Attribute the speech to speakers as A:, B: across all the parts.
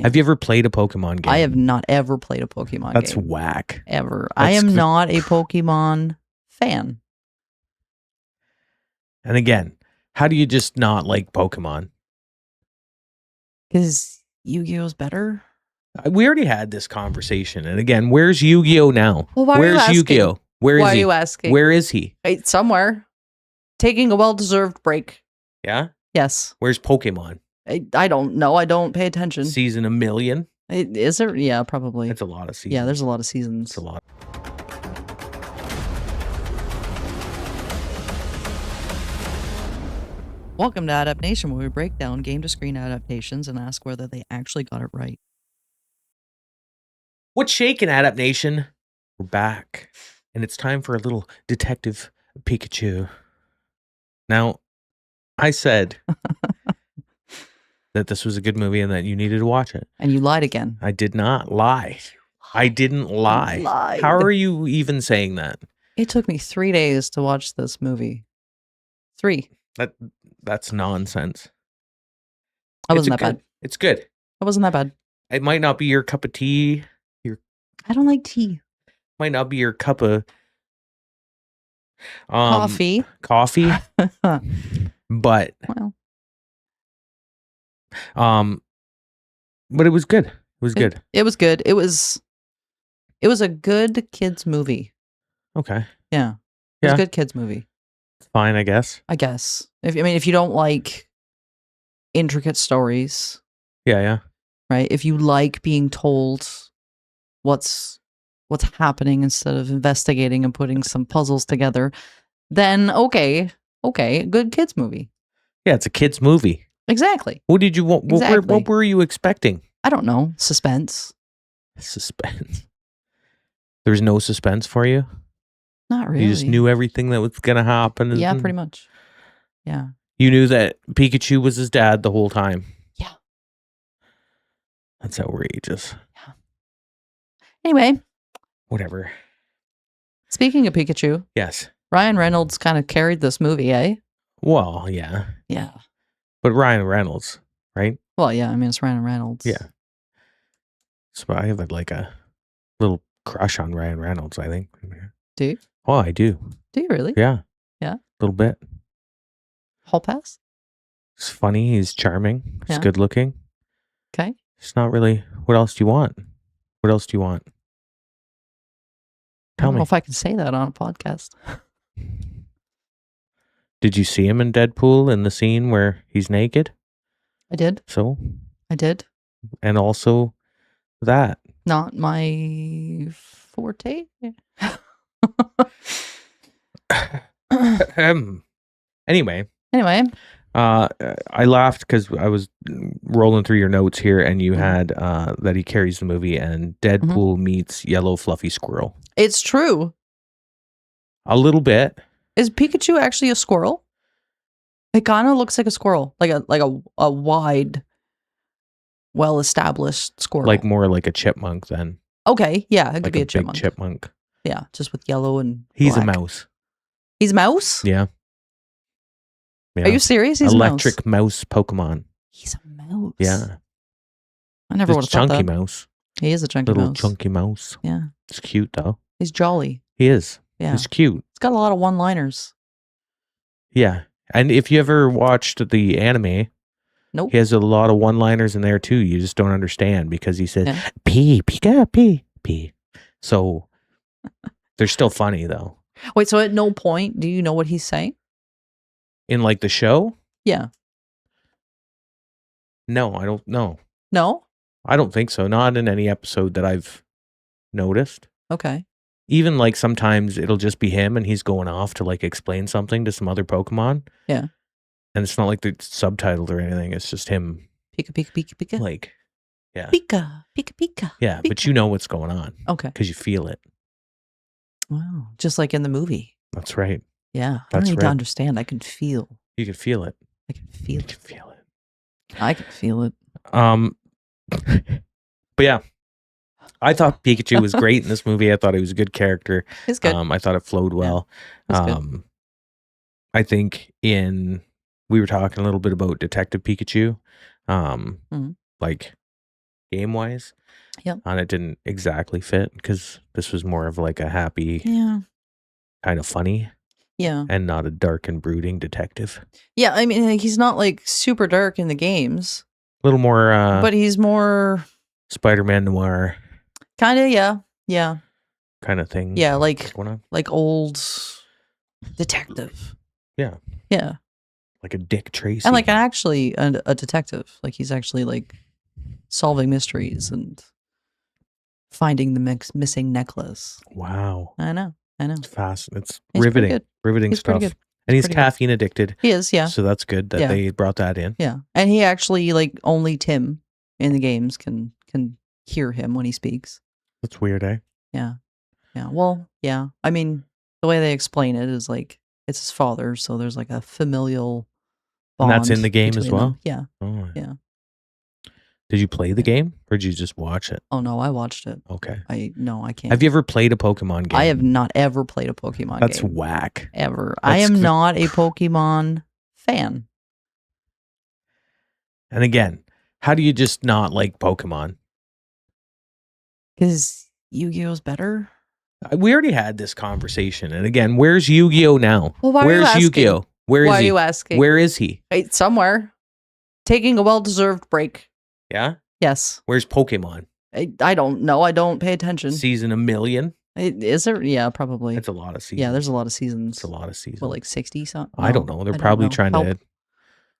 A: Have you ever played a Pokemon game?
B: I have not ever played a Pokemon game.
A: That's whack.
B: Ever. I am not a Pokemon fan.
A: And again, how do you just not like Pokemon?
B: Because Yu-Gi-Oh's better?
A: We already had this conversation. And again, where's Yu-Gi-Oh now?
B: Well, why
A: where's
B: are you asking?
A: Yu-Gi-Oh? Where is
B: why
A: he?
B: are you asking?
A: Where is he?
B: Somewhere. Taking a well-deserved break.
A: Yeah?
B: Yes.
A: Where's Pokemon?
B: I don't know. I don't pay attention.
A: Season 1,000,000?
B: Is there? Yeah, probably.
A: That's a lot of seasons.
B: Yeah, there's a lot of seasons.
A: It's a lot.
B: Welcome to Adapnation, where we break down game-to-screen adaptations and ask whether they actually got it right.
A: What's shaking, Adapnation? We're back. And it's time for a little Detective Pikachu. Now, I said that this was a good movie and that you needed to watch it.
B: And you lied again.
A: I did not lie. I didn't lie.
B: You lied.
A: How are you even saying that?
B: It took me 3 days to watch this movie. 3.
A: That's nonsense.
B: It wasn't that bad.
A: It's good.
B: It wasn't that bad.
A: It might not be your cup of tea.
B: I don't like tea.
A: Might not be your cup of
B: Coffee.
A: But
B: well,
A: but it was good. It was good.
B: It was good. It was a good kids movie.
A: Okay.
B: Yeah. It was a good kids movie.
A: It's fine, I guess.
B: If you don't like intricate stories.
A: Yeah.
B: Right? If you like being told what's happening instead of investigating and putting some puzzles together, then okay, good kids movie.
A: Yeah, it's a kids movie.
B: Exactly.
A: What did you want?
B: Exactly.
A: What were you expecting?
B: I don't know. Suspense.
A: There's no suspense for you?
B: Not really.
A: You just knew everything that was going to happen?
B: Yeah, pretty much. Yeah.
A: You knew that Pikachu was his dad the whole time?
B: Yeah.
A: That's outrageous.
B: Yeah. Anyway.
A: Whatever.
B: Speaking of Pikachu.
A: Yes.
B: Ryan Reynolds kind of carried this movie, eh?
A: Well, yeah.
B: Yeah.
A: But Ryan Reynolds, right?
B: Well, yeah. I mean, it's Ryan Reynolds.
A: Yeah. So I have like a little crush on Ryan Reynolds, I think.
B: Do you?
A: Oh, I do.
B: Do you really?
A: Yeah.
B: Yeah?
A: A little bit.
B: Hall pass?
A: He's funny. He's charming. He's
B: Yeah.
A: good looking.
B: Okay.
A: It's not really... What else do you want? What else do you want?
B: I don't know if I can say that on a podcast.
A: Did you see him in Deadpool in the scene where he's naked?
B: I did.
A: So?
B: I did.
A: And also that.
B: Not my forte.
A: Anyway. I laughed because I was rolling through your notes here and you had that he carries the movie and Deadpool meets yellow fluffy squirrel.
B: It's true.
A: A little bit.
B: Is Pikachu actually a squirrel? It kind of looks like a squirrel, like a wide, well-established squirrel.
A: Like more like a chipmunk then.
B: Okay, yeah, it could
A: like
B: be a
A: chipmunk.
B: big
A: Chipmunk.
B: Yeah, just with yellow and
A: He's
B: black.
A: a mouse.
B: He's a mouse?
A: Yeah.
B: Are you serious? He's
A: Electric
B: a mouse.
A: mouse Pokemon.
B: He's a mouse.
A: Yeah.
B: I never would have thought that.
A: Chunky mouse.
B: He is a chunky
A: Little
B: mouse.
A: chunky mouse.
B: Yeah.
A: It's cute though.
B: He's jolly.
A: He is.
B: Yeah.
A: He's cute.
B: He's got a lot of one-liners.
A: Yeah. And if you ever watched the anime,
B: nope.
A: He has a lot of one-liners in there too. You just don't understand because he said, pee, pika, pee, pee. So they're still funny though.
B: Wait, so at no point do you know what he's saying?
A: In like the show?
B: Yeah.
A: No, I don't know.
B: No?
A: I don't think so. Not in any episode that I've noticed.
B: Okay.
A: Even like sometimes it'll just be him and he's going off to like explain something to some other Pokemon.
B: Yeah.
A: And it's not like it's subtitled or anything. It's just him.
B: Pika, pika, pika, pika.
A: Like, yeah.
B: Pika, pika, pika.
A: Yeah,
B: pika.
A: but you know what's going on.
B: Okay.
A: Because you feel it.
B: Wow. Just like in the movie.
A: That's right.
B: Yeah. I don't need to understand. I can feel.
A: You can feel it.
B: I can feel it.
A: You can feel it.
B: I can feel it.
A: But yeah. I thought Pikachu was great in this movie. I thought he was a good character.
B: He's good.
A: I thought it flowed well.
B: Yeah, good.
A: I think we were talking a little bit about Detective Pikachu. Like game wise.
B: Yep.
A: And it didn't exactly fit because this was more of like a happy, kind of funny.
B: Yeah.
A: And not a dark and brooding detective.
B: Yeah, I mean, he's not like super dark in the games.
A: A little more
B: but he's more
A: Spider-Man noir.
B: Kind of, yeah.
A: Kind of thing.
B: Yeah, like old detective.
A: Yeah.
B: Yeah.
A: Like a Dick Tracy.
B: And like actually a detective. Like he's actually like solving mysteries and finding the missing necklace.
A: Wow.
B: I know.
A: It's fast. It's
B: he's
A: riveting. Riveting
B: he's
A: stuff.
B: Pretty good.
A: And he's caffeine addicted.
B: He is, yeah.
A: So that's good that they brought that in.
B: Yeah. And he actually, like, only Tim in the games can hear him when he speaks.
A: That's weird, eh?
B: Yeah. Yeah. Well, yeah. I mean, the way they explain it is like it's his father, so there's like a familial bond.
A: And that's in the game as well?
B: Them. Yeah.
A: Oh.
B: Yeah.
A: Did you play the game or did you just watch it?
B: Oh no, I watched it.
A: Okay.
B: I can't.
A: Have you ever played a Pokemon game?
B: I have not ever played a Pokemon game.
A: That's whack.
B: Ever. I am not a Pokemon fan.
A: And again, how do you just not like Pokemon?
B: Because Yu-Gi-Oh's better.
A: We already had this conversation. And again, where's Yu-Gi-Oh now?
B: Well, why
A: where's
B: are you asking?
A: Yu-Gi-Oh? Where is
B: why
A: he?
B: are you asking?
A: Where is he?
B: Somewhere. Taking a well-deserved break.
A: Yeah?
B: Yes.
A: Where's Pokemon?
B: I don't know. I don't pay attention.
A: Season 1,000,000?
B: Is there? Yeah, probably.
A: That's a lot of seasons.
B: Yeah, there's a lot of seasons.
A: It's a lot of seasons.
B: What, like 60 something?
A: I don't know. They're probably trying to...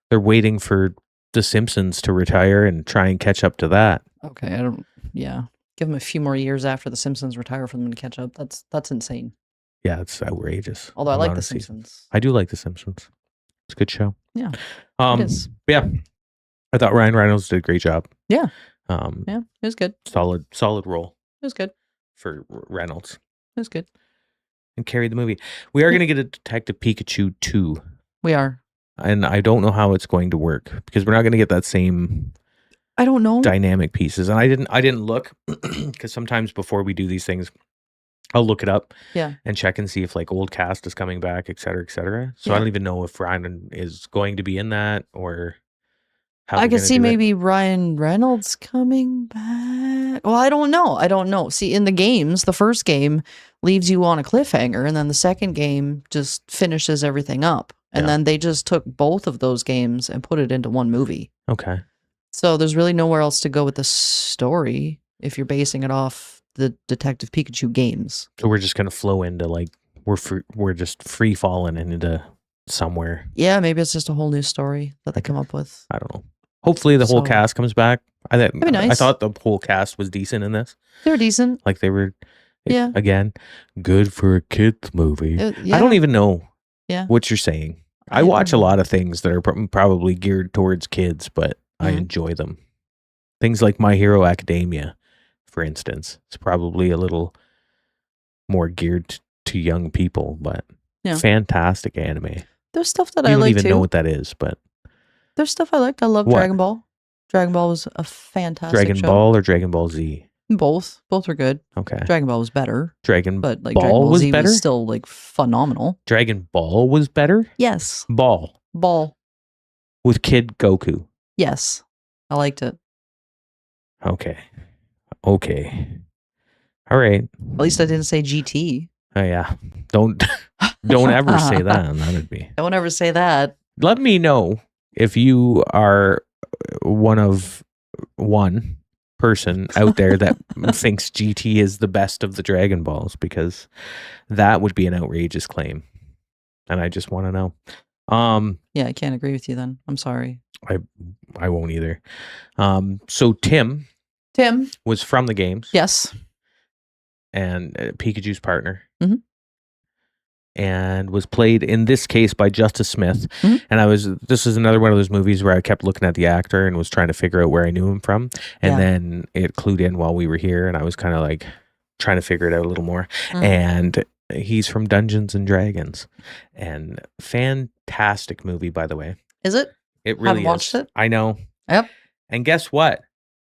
A: They're waiting for The Simpsons to retire and try and catch up to that.
B: Okay, I don't... Yeah. Give them a few more years after The Simpsons retire for them to catch up. That's insane.
A: Yeah, it's outrageous.
B: Although I like The Simpsons.
A: I do like The Simpsons. It's a good show.
B: Yeah.
A: It is. Yeah. I thought Ryan Reynolds did a great job.
B: Yeah. Yeah, it was good.
A: Solid role.
B: It was good.
A: For Reynolds.
B: It was good.
A: And carried the movie. We are going to get a Detective Pikachu 2.
B: We are.
A: And I don't know how it's going to work because we're not going to get that same...
B: I don't know.
A: Dynamic pieces. And I didn't look because sometimes before we do these things, I'll look it up and check and see if like old cast is coming back, et cetera, et cetera. So I don't even know if Ryan is going to be in that or how
B: I could see maybe Ryan Reynolds coming back. Well, I don't know. See, in the games, the first game leaves you on a cliffhanger and then the second game just finishes everything up. And then they just took both of those games and put it into one movie.
A: Okay.
B: So there's really nowhere else to go with the story if you're basing it off the Detective Pikachu games.
A: So we're just gonna flow into like we're just free falling into somewhere.
B: Yeah, maybe it's just a whole new story that they come up with.
A: I don't know. Hopefully the whole cast comes back.
B: That'd be nice.
A: I thought the whole cast was decent in this.
B: They were decent.
A: Like they were. Yeah. Again, good for a kids movie. I don't even know. What you're saying. I watch a lot of things that are probably geared towards kids, but. I enjoy them. Things like My Hero Academia, for instance. It's probably a little more geared to young people, but fantastic anime.
B: There's stuff that I like too.
A: You don't even know what that is, but...
B: There's stuff I liked. I love Dragon Ball. Dragon Ball was a fantastic
A: Dragon
B: show.
A: Ball or Dragon Ball Z?
B: Both. Both were good.
A: Okay.
B: Dragon Ball was better.
A: Dragon
B: Ball
A: was
B: Z
A: better?
B: was still like phenomenal.
A: Dragon Ball was better?
B: Yes.
A: Ball. With Kid Goku.
B: Yes. I liked it.
A: Okay. All right.
B: At least I didn't say GT.
A: Oh yeah. Don't ever say that. That'd be.
B: Don't ever say that.
A: Let me know if you are one person out there that thinks GT is the best of the Dragon Balls, because that would be an outrageous claim. And I just want to know.
B: Yeah, I can't agree with you then. I'm sorry.
A: I won't either. So Tim was from the games.
B: Yes.
A: And Pikachu's partner. Mm-hmm. And was played in this case by Justice Smith. Mm-hmm. And this is another one of those movies where I kept looking at the actor and was trying to figure out where I knew him from. And then it clued in while we were here, and I was kind of like trying to figure it out a little more. Mm-hmm. And he's from Dungeons and Dragons. And fantastic movie, by the way.
B: Is it?
A: It really
B: Haven't watched it.
A: I know.
B: Yep.
A: And guess what?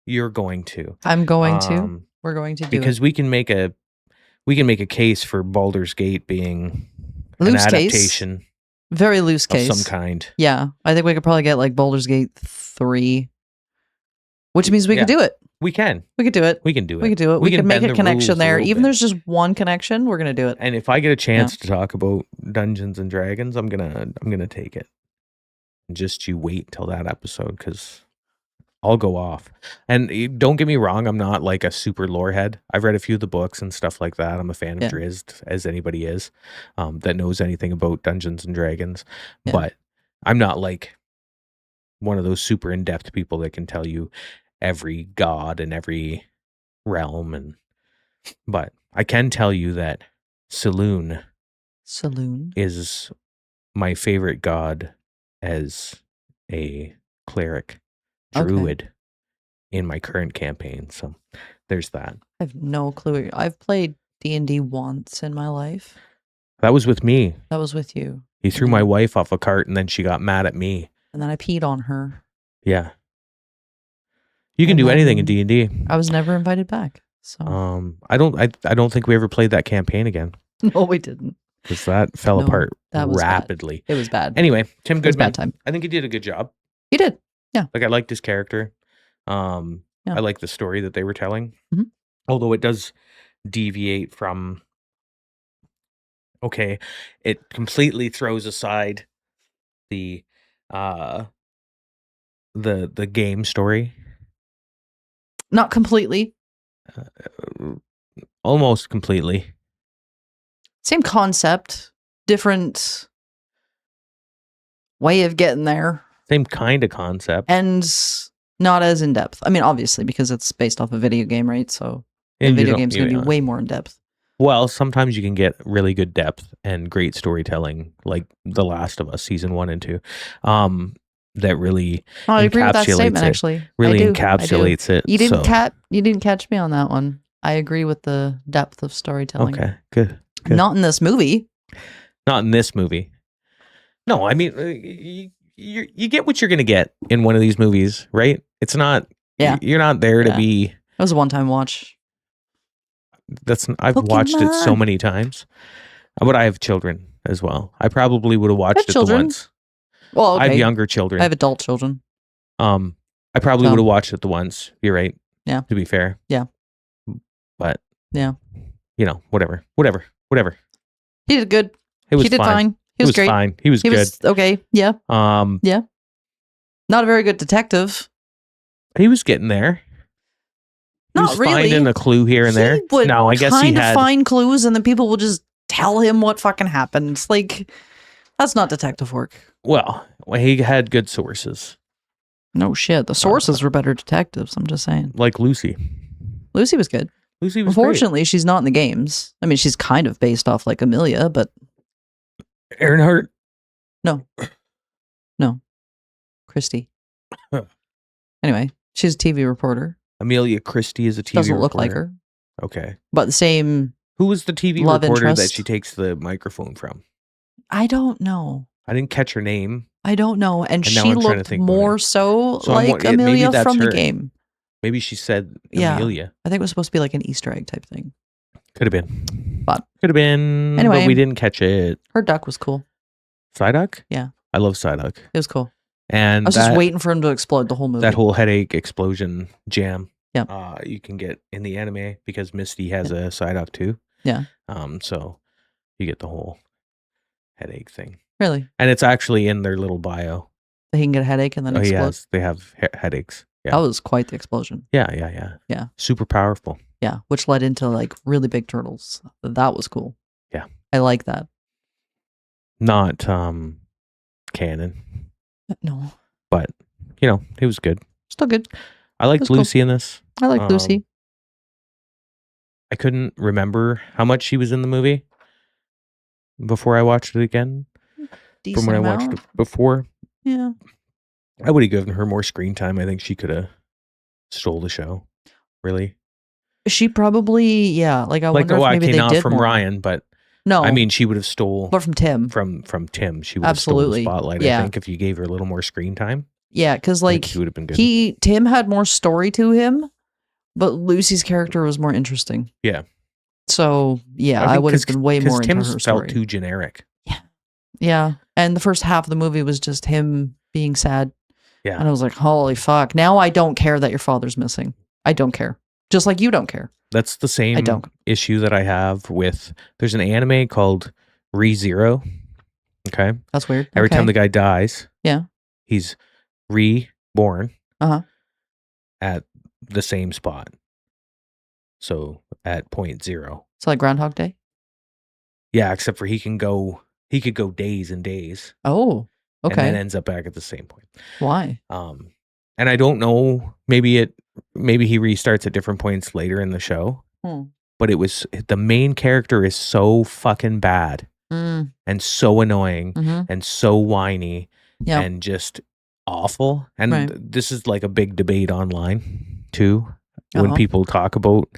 A: You're going to.
B: I'm going to. We're going to do
A: because
B: it.
A: we can make a case for Baldur's Gate being
B: loose
A: an adaptation.
B: Case. Very loose case.
A: Of some kind.
B: Yeah. I think we could probably get like Baldur's Gate 3 Which means we could do it.
A: We can.
B: We could do it.
A: We can do it.
B: We could do it. We can make a connection there. Even
A: bit.
B: there's just one connection, we're gonna do it.
A: And if I get a chance to talk about Dungeons and Dragons, I'm gonna take it. Just you wait till that episode, because I'll go off. And don't get me wrong, I'm not like a super lore head. I've read a few of the books and stuff like that. I'm a fan of Drizzt, as anybody is, that knows anything about Dungeons and Dragons. Yeah. But I'm not like one of those super in-depth people that can tell you every god and every realm. But I can tell you that Saloon is my favorite god as a cleric druid in my current campaign. So there's that.
B: I have no clue. I've played D&D once in my life.
A: That was with me.
B: That was with you.
A: He threw my wife off a cart, and then she got mad at me.
B: And then I peed on her.
A: Yeah. You can do anything in D&D.
B: I was never invited back. So
A: I don't think we ever played that campaign again.
B: No, we didn't.
A: Because that fell apart rapidly.
B: Bad. It was bad.
A: Anyway, Tim Goodman.
B: It was bad time.
A: I think he did a good job.
B: He did. Yeah.
A: Like, I liked his character. I like the story that they were telling.
B: Mm-hmm.
A: Although it does deviate from, it completely throws aside the game story.
B: Not completely.
A: Almost completely.
B: Same concept, different way of getting there.
A: Same kind of concept.
B: And not as in-depth. I mean, obviously, because it's based off a video game, right? So the video game's going to be way more in-depth.
A: Well, sometimes you can get really good depth and great storytelling, like The Last of Us Season 1 and 2. That really
B: I agree with that statement, actually.
A: Really encapsulates it.
B: You didn't catch me on that one. I agree with the depth of storytelling.
A: Okay, good.
B: Not in this movie.
A: Not in this movie. No, I mean, you get what you're going to get in one of these movies, right? It's not. Yeah. You're not there to be.
B: It was a one-time watch.
A: I've watched it so many times, but I have children as well. I probably would have watched it the once.
B: Well, okay.
A: I have younger children.
B: I have adult children.
A: I probably would have watched it the once. You're right.
B: Yeah.
A: To be fair.
B: Yeah.
A: But
B: yeah,
A: whatever.
B: He did good.
A: He
B: did fine. He was great.
A: Fine. He was good.
B: Okay. Yeah. Yeah. Not a very good detective.
A: He was getting there. He was finding a clue here and there. No, I guess he had
B: find clues, and then people will just tell him what fucking happened. Like, that's not detective work.
A: Well, he had good sources.
B: No shit. The sources were better detectives. I'm just saying.
A: Like Lucy.
B: Lucy was good.
A: Lucy was
B: Unfortunately, she's not in the games. I mean, she's kind of based off like Amelia, but
A: Earnhardt?
B: No. Christie. Anyway, she's a TV reporter.
A: Amelia Christie is a TV
B: Doesn't
A: reporter.
B: look like her.
A: Okay.
B: But the same.
A: Who was the TV reporter that she takes the microphone from?
B: I don't know.
A: I didn't catch her name.
B: I don't know. And she looked more so like Amelia from the game.
A: Maybe she said Amelia.
B: I think it was supposed to be like an Easter egg type thing.
A: Could have been.
B: But
A: could have been.
B: Anyway,
A: but we didn't catch it.
B: Her duck was cool.
A: Psyduck?
B: Yeah.
A: I love Psyduck.
B: It was cool.
A: And
B: I was just waiting for him to explode the whole movie.
A: That whole headache explosion jam.
B: Yeah.
A: You can get in the anime because Misty has a Psyduck too.
B: Yeah.
A: So you get the whole headache thing.
B: Really?
A: And it's actually in their little bio.
B: He can get a headache and then explode?
A: Yes, they have headaches. Yeah.
B: That was quite the explosion.
A: Yeah.
B: Yeah.
A: Super powerful.
B: Yeah, which led into like really big turtles. That was cool.
A: Yeah.
B: I like that.
A: Not canon.
B: No.
A: But, it was good.
B: Still good.
A: I liked Lucy in this.
B: I liked Lucy.
A: I couldn't remember how much she was in the movie before I watched it again.
B: Decent
A: from when
B: amount.
A: I watched it before.
B: Yeah.
A: I would have given her more screen time. I think she could have stole the show. Really?
B: She probably, yeah. Like, I wonder if maybe they
A: not
B: did
A: from
B: more.
A: Ryan, but
B: no.
A: I mean, she would have stole.
B: But from Tim.
A: From Tim. She would have stolen the spotlight, I think, if you gave her a little more screen time.
B: Yeah, because like,
A: she would have been good.
B: Tim had more story to him, but Lucy's character was more interesting.
A: Yeah.
B: So, yeah, I would have been way more into her story.
A: Tim's felt too generic.
B: Yeah. Yeah. And the first half of the movie was just him being sad.
A: Yeah.
B: And I was like, holy fuck. Now I don't care that your father's missing. I don't care. Just like you don't care.
A: That's the same
B: don't.
A: issue that I have with, there's an anime called ReZero. Okay.
B: That's weird.
A: Every
B: Okay.
A: time the guy dies,
B: Yeah.
A: he's reborn
B: Uh-huh.
A: at the same spot. So at 0.0.
B: So like Groundhog Day?
A: Yeah, except for he could go days and days.
B: Oh,
A: And then
B: okay.
A: ends up back at the same point.
B: Why?
A: And I don't know, maybe he restarts at different points later in the show. But it was, the main character is so fucking bad and so annoying and so whiny and just awful. And this is like a big debate online too, when people talk about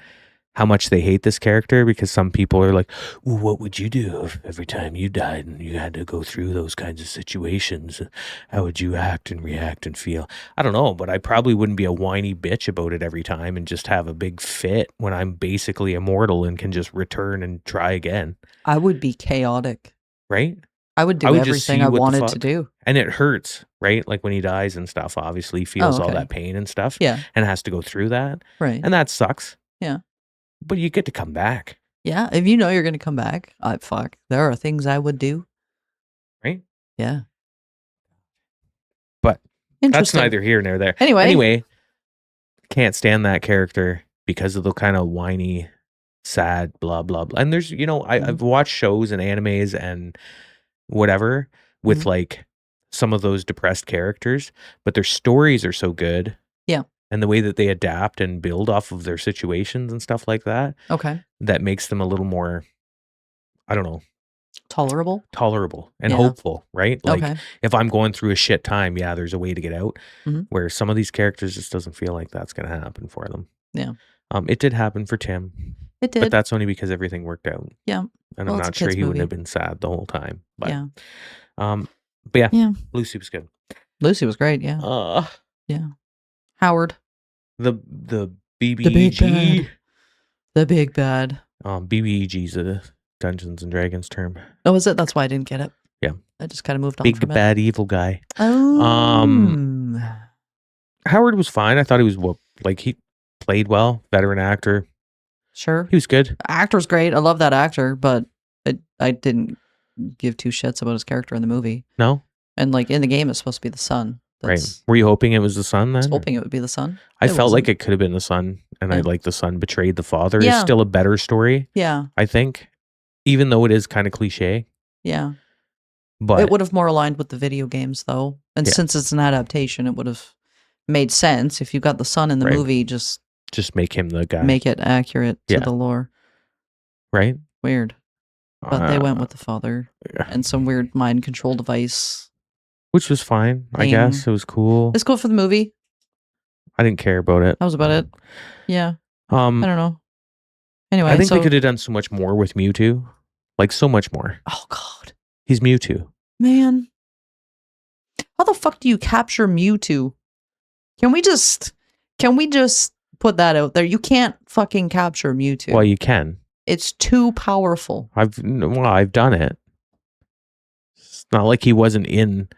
A: how much they hate this character, because some people are like, well, what would you do if every time you died and you had to go through those kinds of situations? How would you act and react and feel? I don't know, but I probably wouldn't be a whiny bitch about it every time and just have a big fit when I'm basically immortal and can just return and try again.
B: I would be chaotic.
A: Right?
B: I would do everything I wanted to do.
A: And it hurts, right? Like when he dies and stuff, obviously he feels all that pain and stuff.
B: Yeah.
A: And has to go through that.
B: Right.
A: And that sucks.
B: Yeah.
A: But you get to come back.
B: Yeah. If you know you're going to come back, fuck. There are things I would do.
A: Right?
B: Yeah.
A: But that's neither here nor there. Anyway, can't stand that character because of the kind of whiny, sad, blah, blah, blah. And there's, you know, I've watched shows and animes and whatever with like some of those depressed characters, but their stories are so good.
B: Yeah.
A: And the way that they adapt and build off of their situations and stuff like that.
B: Okay.
A: That makes them a little more, I don't know. Tolerable and hopeful, right? Like if I'm going through a shit time, yeah, there's a way to get out. Where some of these characters just doesn't feel like that's going to happen for them.
B: Yeah.
A: It did happen for Tim.
B: It did.
A: But that's only because everything worked out.
B: Yeah.
A: And I'm not sure he wouldn't have been sad the whole time. But,
B: yeah.
A: Lucy was good.
B: Lucy was great. Yeah. Yeah. Howard.
A: The BBG.
B: The big bad.
A: BBG's a Dungeons and Dragons term.
B: Oh, is it? That's why I didn't get it.
A: Yeah.
B: I just kind of moved on
A: big
B: from it.
A: bad evil guy.
B: Oh.
A: Howard was fine. I thought he was, like, he played well. Veteran actor.
B: Sure.
A: He was good.
B: Actor's great. I love that actor, but I didn't give two shits about his character in the movie.
A: No?
B: And like in the game, it's supposed to be the son.
A: Right. Were you hoping it was the son then?
B: I was hoping it would be the son.
A: I felt like it could have been the son, and I like the son betrayed the father. It's still a better story.
B: Yeah.
A: I think. Even though it is kind of cliche.
B: Yeah.
A: But
B: it would have more aligned with the video games though. And since it's an adaptation, it would have made sense. If you got the son in the movie, just
A: make him the guy.
B: Make it accurate to the lore.
A: Right?
B: Weird. But they went with the father and some weird mind control device.
A: Which was fine, I guess. It was cool.
B: It's cool for the movie.
A: I didn't care about it.
B: That was about it. Yeah. I don't know. Anyway,
A: I think they could have done so much more with Mewtwo. Like, so much more.
B: Oh, God.
A: He's Mewtwo.
B: Man. How the fuck do you capture Mewtwo? Can we just put that out there? You can't fucking capture Mewtwo.
A: Well, you can.
B: It's too powerful.
A: I've done it. It's not like he wasn't in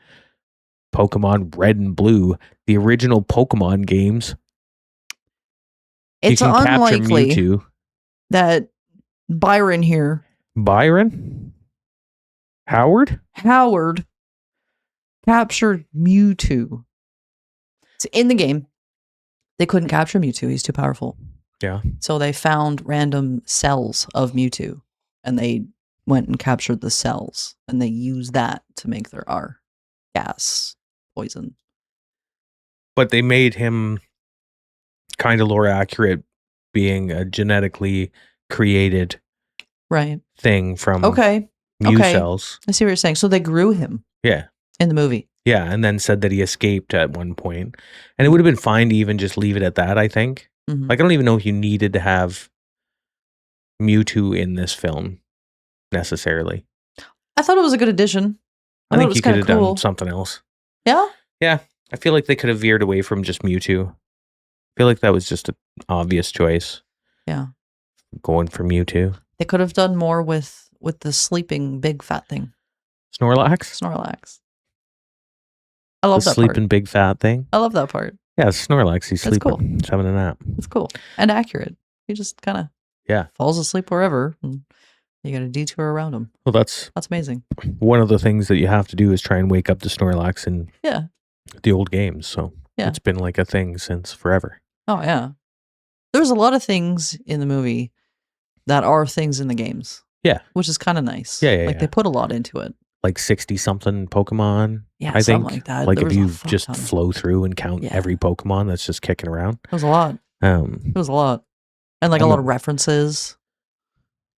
A: Pokemon Red and Blue, the original Pokemon games.
B: It's unlikely that Byron here.
A: Byron? Howard
B: captured Mewtwo. So in the game, they couldn't capture Mewtwo. He's too powerful.
A: Yeah.
B: So they found random cells of Mewtwo, and they went and captured the cells, and they used that to make their R gas poison.
A: But they made him kind of lore accurate, being a genetically created thing from Mew cells.
B: I see what you're saying. So they grew him.
A: Yeah.
B: In the movie.
A: Yeah, and then said that he escaped at one point. And it would have been fine to even just leave it at that, I think. Like, I don't even know if you needed to have Mewtwo in this film, necessarily.
B: I thought it was a good addition.
A: I think you could have done something else.
B: Yeah?
A: Yeah. I feel like they could have veered away from just Mewtwo. I feel like that was just an obvious choice.
B: Yeah.
A: Going for Mewtwo.
B: They could have done more with the sleeping big fat thing.
A: Snorlax?
B: Snorlax. I love
A: the
B: that
A: sleeping
B: part.
A: big fat thing.
B: I love that part.
A: Yeah, Snorlax. He's
B: That's
A: sleeping.
B: cool.
A: He's having a nap.
B: It's cool and accurate. He just kind of falls asleep wherever, and you got a detour around him.
A: Well, that's
B: amazing.
A: One of the things that you have to do is try and wake up the Snorlax in the old games. So it's been like a thing since forever.
B: Oh yeah, there's a lot of things in the movie that are things in the games.
A: Yeah,
B: which is kind of nice.
A: Like
B: they put a lot into it.
A: Like 60 something Pokemon.
B: Yeah,
A: I think
B: like that.
A: Like if you just flow through and count every Pokemon that's just kicking around.
B: It was a lot. It was a lot, and like a lot of references.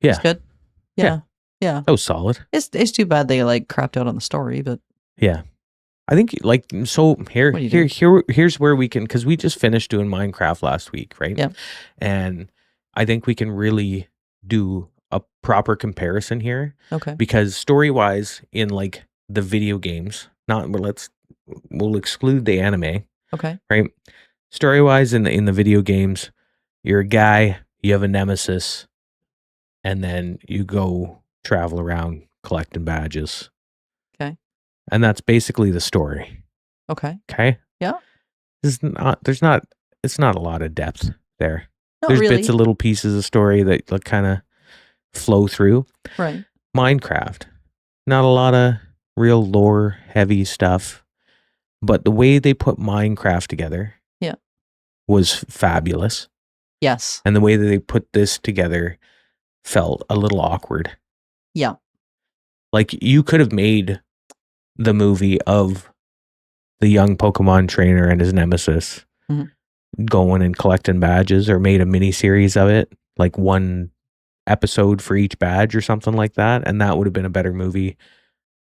A: Yeah,
B: it's good. Yeah.
A: That was solid.
B: It's too bad they like crapped out on the story, but
A: yeah. I think here's where we can, because we just finished doing Minecraft last week, right?
B: Yeah.
A: And I think we can really do a proper comparison here.
B: Okay.
A: Because story-wise, in like the video games, we'll exclude the anime.
B: Okay.
A: Right? Story-wise, in the video games, you're a guy, you have a nemesis, and then you go travel around collecting badges.
B: Okay.
A: And that's basically the story.
B: Okay.
A: Okay.
B: Yeah.
A: It's not a lot of depth there.
B: Not
A: There's
B: really.
A: bits of little pieces of story that kind of flow through.
B: Right.
A: Minecraft, not a lot of real lore heavy stuff, but the way they put Minecraft together was fabulous.
B: Yes.
A: And the way that they put this together felt a little awkward.
B: Yeah.
A: Like you could have made the movie of the young Pokemon trainer and his nemesis going and collecting badges, or made a mini series of it, like one episode for each badge or something like that, and that would have been a better movie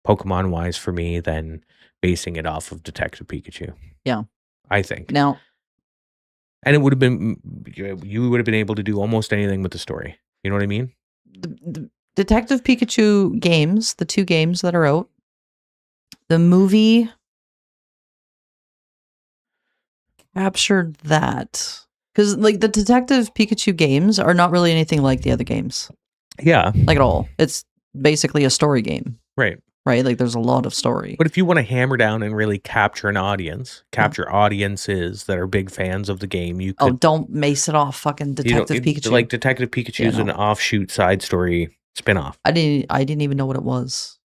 A: Pokemon wise for me than basing it off of Detective Pikachu.
B: Yeah,
A: I think.
B: Now,
A: and it would have been, you would have been able to do almost anything with the story. You know what I mean?
B: The Detective Pikachu games, the 2 games that are out, the movie captured that. Because like the Detective Pikachu games are not really anything like the other games.
A: Yeah.
B: Like at all. It's basically a story game.
A: Right.
B: Right? Like there's a lot of story.
A: But if you want to hammer down and really capture an audience, capture audiences that are big fans of the game, you could...
B: Oh, don't mace it off fucking Detective Pikachu.
A: Like Detective Pikachu is an offshoot side story spinoff.
B: I didn't even know what it was.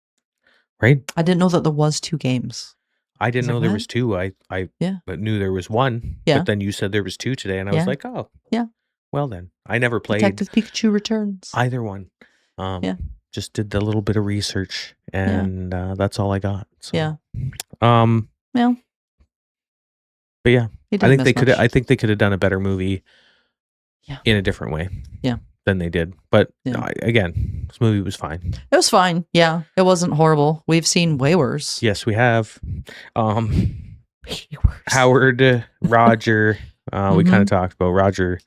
A: Right?
B: I didn't know that there was 2 games.
A: I didn't know there was 2. I knew there was 1.
B: Yeah.
A: But then you said there was 2 today, and I was like, oh.
B: Yeah.
A: Well then. I never played
B: Detective Pikachu Returns.
A: either one. Just did the little bit of research, and that's all I got. So.
B: Yeah.
A: Well. But yeah. I think they could have done a better movie in a different way.
B: Yeah.
A: Than they did. But again, this movie was fine.
B: It was fine. Yeah. It wasn't horrible. We've seen way worse.
A: Yes, we have. Howard, Roger, we kind of talked about Roger.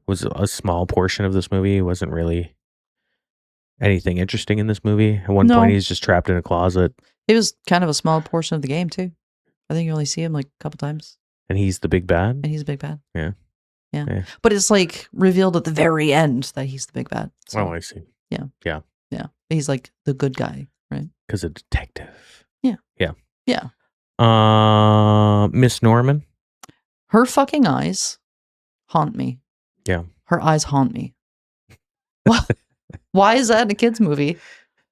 A: Was a small portion of this movie. It wasn't really anything interesting in this movie. At one point, he's just trapped in a closet.
B: It was kind of a small portion of the game, too. I think you only see him like a couple times.
A: And he's the big bad?
B: And he's a big bad.
A: Yeah.
B: Yeah. But it's like revealed at the very end that he's the big bad. So,
A: I see.
B: Yeah.
A: Yeah.
B: Yeah. He's like the good guy, right?
A: Because a detective.
B: Yeah.
A: Yeah.
B: Yeah.
A: Miss Norman.
B: Her fucking eyes haunt me.
A: Yeah.
B: Her eyes haunt me. Why is that in a kid's movie?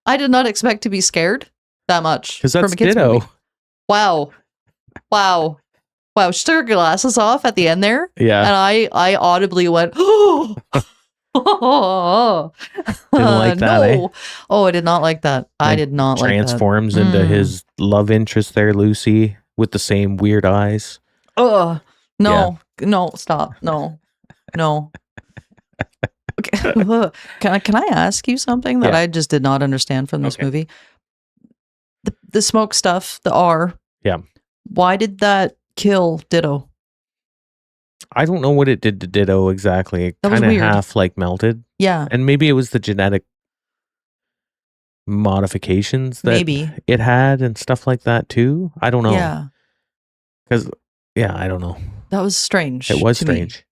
B: I did not expect to be scared that much.
A: Because that's
B: from a kid's
A: Ditto.
B: Movie. Wow. She took her glasses off at the end there.
A: Yeah.
B: And I audibly went, oh.
A: Didn't like that,
B: no. Oh, I did not like that. I did not like that.
A: Transforms into his love interest there, Lucy, with the same weird eyes.
B: No. No, stop. No. Okay. Can I ask you something that I just did not understand from this movie? The smoke stuff, the R.
A: Yeah.
B: Why did that kill Ditto?
A: I don't know what it did to Ditto exactly. It kind of half like melted.
B: Yeah.
A: And maybe it was the genetic modifications that it had and stuff like that too. I don't know.
B: Yeah.
A: Because, I don't know.
B: That was strange.
A: It was strange.
B: Me.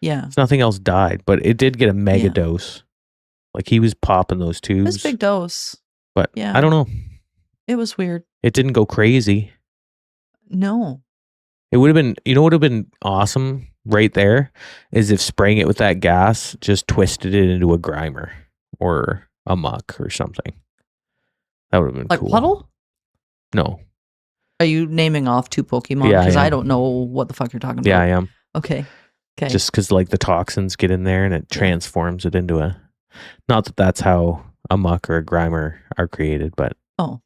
B: Yeah.
A: Nothing else died, but it did get a mega dose. Like he was popping those tubes.
B: It was a big dose.
A: But I don't know.
B: It was weird.
A: It didn't go crazy.
B: No.
A: It would have been, you know what would have been awesome right there is if spraying it with that gas just twisted it into a Grimer or a Muck or something. That would have been
B: Like
A: cool.
B: Puddle?
A: No.
B: Are you naming off 2 Pokemon?
A: Yeah,
B: Because
A: I
B: I
A: am.
B: don't know what the fuck you're talking
A: Yeah,
B: about.
A: I am.
B: Okay.
A: Just because like the toxins get in there and it transforms it into a. Not that that's how a Muck or a Grimer are created, but
B: Oh.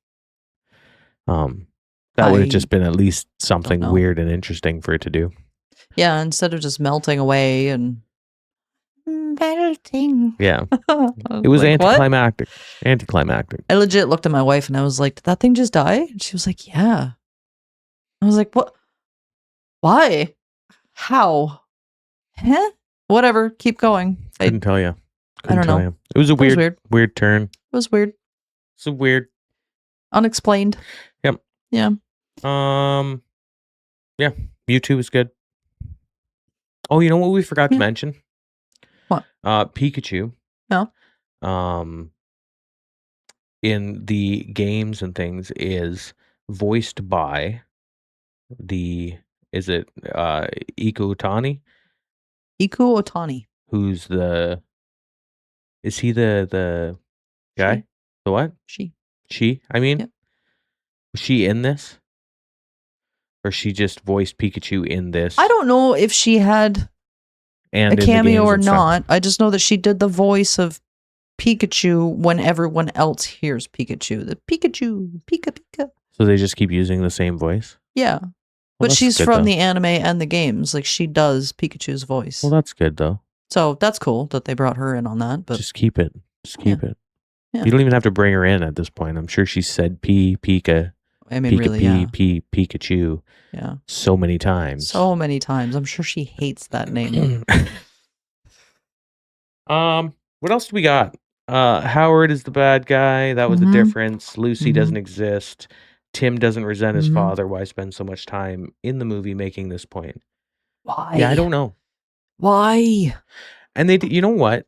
A: that would have just been at least something
B: know.
A: weird and interesting for it to do.
B: Yeah, instead of just melting away and melting.
A: Yeah. It was
B: like,
A: anticlimactic. Anticlimactic.
B: I legit looked at my wife and I was like, did that thing just die? And she was like, yeah. I was like, what? Why? How? Huh? Whatever. Keep going.
A: Couldn't tell you.
B: I don't know.
A: You. It was a weird turn.
B: It was weird.
A: It's a weird.
B: Unexplained.
A: Yep.
B: Yeah.
A: Yeah. Mewtwo was good. Oh, you know what we forgot to mention?
B: What?
A: Pikachu.
B: No.
A: In the games and things is voiced by is it Iku Otani?
B: Iku Otani.
A: Who's is he the guy?
B: She.
A: The what? She? I mean, was she in this? Or she just voiced Pikachu in this?
B: I don't know if she had a cameo or not. I just know that she did the voice of Pikachu when everyone else hears Pikachu. The Pikachu, Pika Pika.
A: So they just keep using the same voice?
B: Yeah.
A: Well,
B: but she's from the anime and the games. Like, she does Pikachu's voice.
A: Well, that's good, though.
B: So that's cool that they brought her in on that. But
A: just keep it. Just keep it.
B: Yeah.
A: You don't even have to bring her in at this point. I'm sure she said Pika.
B: I mean, really,
A: Pikachu.
B: Yeah.
A: So many times.
B: I'm sure she hates that name.
A: What else do we got? Howard is the bad guy. That was the difference. Lucy doesn't exist. Tim doesn't resent his father. Why spend so much time in the movie making this point?
B: Why?
A: Yeah, I don't know.
B: Why?
A: And you know what?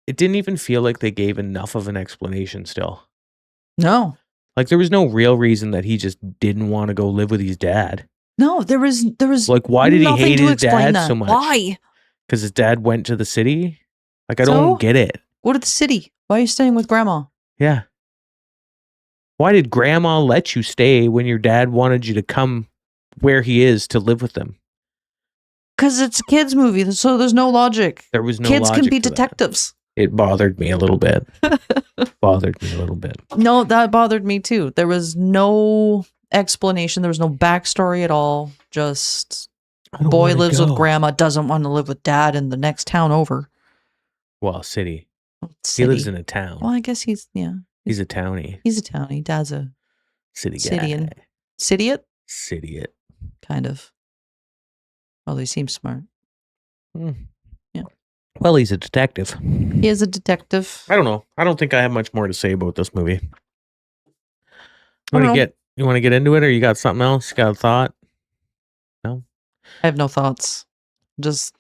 A: It didn't even feel like they gave enough of an explanation still.
B: No.
A: Like, there was no real reason that he just didn't want to go live with his dad.
B: No, there was
A: like, why did he hate his dad so much?
B: Why?
A: Because his dad went to the city? Like, I don't get it.
B: Go to the city. Why are you staying with grandma?
A: Yeah. Why did grandma let you stay when your dad wanted you to come where he is to live with them?
B: Because it's a kids' movie, so there's no logic.
A: There was no
B: kids
A: logic
B: can be
A: to
B: detectives.
A: That. It bothered me a little bit.
B: No, that bothered me too. There was no explanation. There was no backstory at all. Just boy lives with grandma, doesn't want to live with dad in the next town over.
A: Well, city. He lives in a town.
B: Well, I guess he's a
A: townie.
B: He's a townie. Dad's a
A: city guy.
B: Cityite?
A: Cityite.
B: Kind of. Well, he seems smart. Yeah.
A: Well, he's a detective.
B: He is a detective.
A: I don't know. I don't think I have much more to say about this movie. You want to get into it, or you got something else? You got a thought? No.
B: I have no thoughts. Just.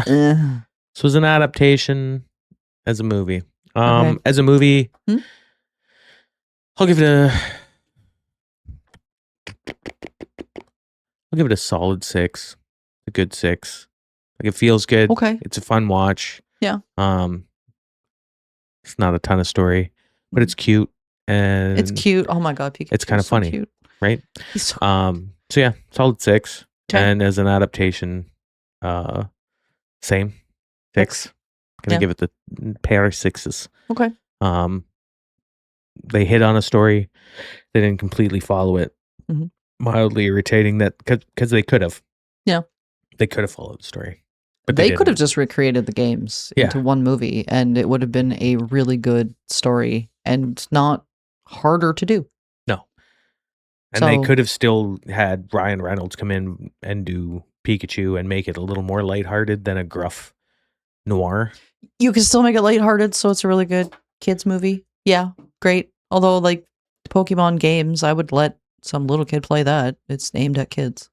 A: This was an adaptation as a movie. As a movie, I'll give it a solid 6. A good 6. Like, it feels good.
B: Okay.
A: It's a fun watch.
B: Yeah.
A: It's not a ton of story, but it's cute and
B: it's cute. Oh my god, Pikachu.
A: It's kind of funny,
B: cute.
A: Right?
B: He's so
A: so yeah, solid 6.
B: Okay.
A: And as an adaptation, same 6. Gonna give it the pair of 6s.
B: Okay.
A: They hit on a story. They didn't completely follow it. Mildly irritating that because they could have.
B: Yeah.
A: They could have followed the story. But
B: they could have just recreated the games into one movie, and it would have been a really good story and not harder to do.
A: No. And they could have still had Ryan Reynolds come in and do Pikachu and make it a little more lighthearted than a gruff noir.
B: You can still make it lighthearted, so it's a really good kids movie. Yeah, great. Although, like, Pokemon games, I would let some little kid play that. It's aimed at kids.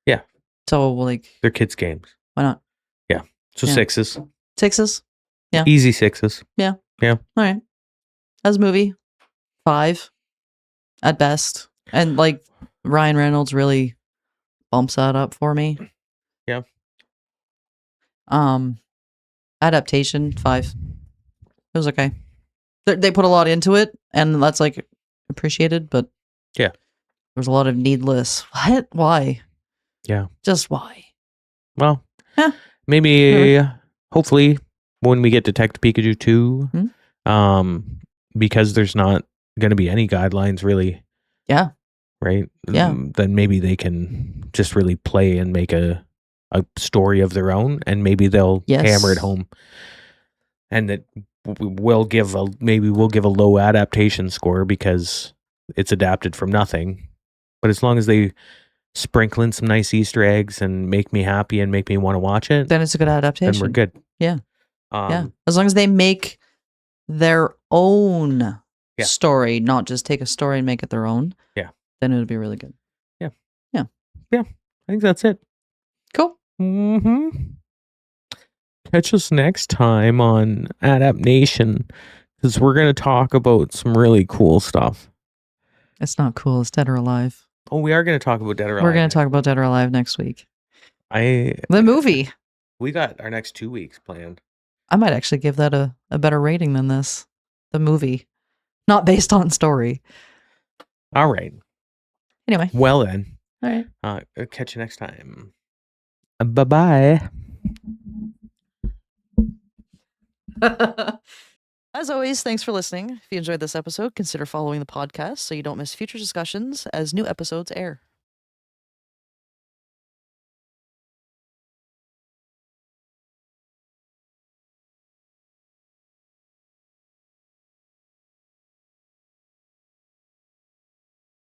A: Yeah.
B: So, like...
A: They're kids' games.
B: Why not?
A: Yeah. So 6s.
B: 6s? Yeah.
A: Easy 6s.
B: Yeah.
A: Yeah.
B: All right. As a movie, 5 at best. And, like, Ryan Reynolds really bumps that up for me.
A: Yeah.
B: Adaptation 5. It was okay. They put a lot into it, and that's like appreciated, but
A: yeah,
B: there's a lot of needless. What? Why?
A: Yeah.
B: Just why?
A: Well, maybe, hopefully, when we get Detective Pikachu 2, because there's not going to be any guidelines really.
B: Yeah.
A: Right?
B: Yeah.
A: Then maybe they can just really play and make a story of their own, and maybe they'll hammer it home. And that we'll give a low adaptation score because it's adapted from nothing. But as long as they sprinkle in some nice Easter eggs and make me happy and make me want to watch it,
B: then it's a good adaptation.
A: Then we're good.
B: Yeah. Yeah. As long as they make their own story, not just take a story and make it their own.
A: Yeah.
B: Then it would be really good.
A: Yeah.
B: Yeah.
A: Yeah. I think that's it.
B: Cool.
A: Catch us next time on Adapnation, because we're going to talk about some really cool stuff.
B: It's not cool. It's Dead or Alive.
A: Oh, we are going to talk about Dead or Alive.
B: We're going to talk about Dead or Alive next week. The movie.
A: We got our next 2 weeks planned.
B: I might actually give that a better rating than this. The movie. Not based on story.
A: All right.
B: Anyway.
A: Well then.
B: All right.
A: Catch you next time. Bye-bye.
B: As always, thanks for listening. If you enjoyed this episode, consider following the podcast so you don't miss future discussions as new episodes air.